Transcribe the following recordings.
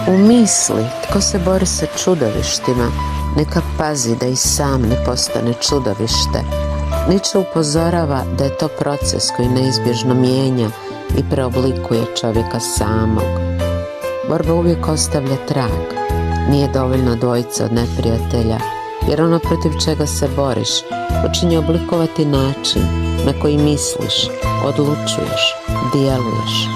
U misli, tko se bori sa čudovištima, neka pazi da i sam ne postane čudovište. Nietzsche upozorava da je to proces koji neizbježno mijenja i preoblikuje čovjeka samog. Borba uvijek ostavlja trag. Nije dovoljno dvojica od neprijatelja, jer ono protiv čega se boriš počinje oblikovati način na koji misliš, odlučuješ, djeluješ.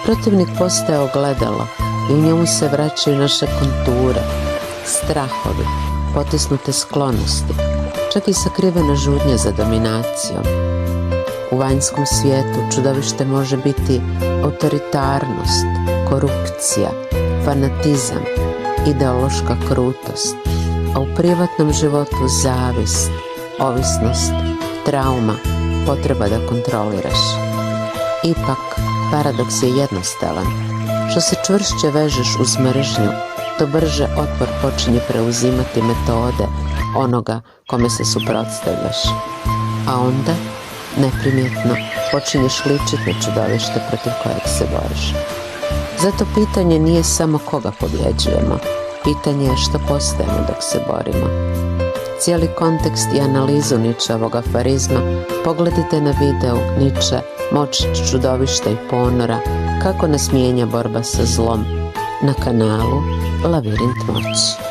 Protivnik postaje ogledalo i u njemu se vraćaju naše konture, strahovi, potisnute sklonosti, čak i sakrivena žudnja za dominacijom. U vanjskom svijetu čudovište može biti autoritarnost, korupcija, fanatizam, ideološka krutost, a u privatnom životu zavist, ovisnost, trauma, potreba da kontroliraš. Ipak, paradoks je jednostavan. Što se čvršće vežeš uz mržnju, to brže otpor počinje preuzimati metode onoga kome se suprotstavljaš. A onda, neprimjetno, počinješ ličiti na čudovište protiv kojeg se boriš. Zato pitanje nije samo koga pobjeđujemo, pitanje je što postajemo dok se borimo. Cijeli kontekst i analizu Nietzscheovog aforizma pogledajte na videu Nietzsche, Moć čudovišta i ponora, kako nas mijenja borba sa zlom, na kanalu Lavirint moći.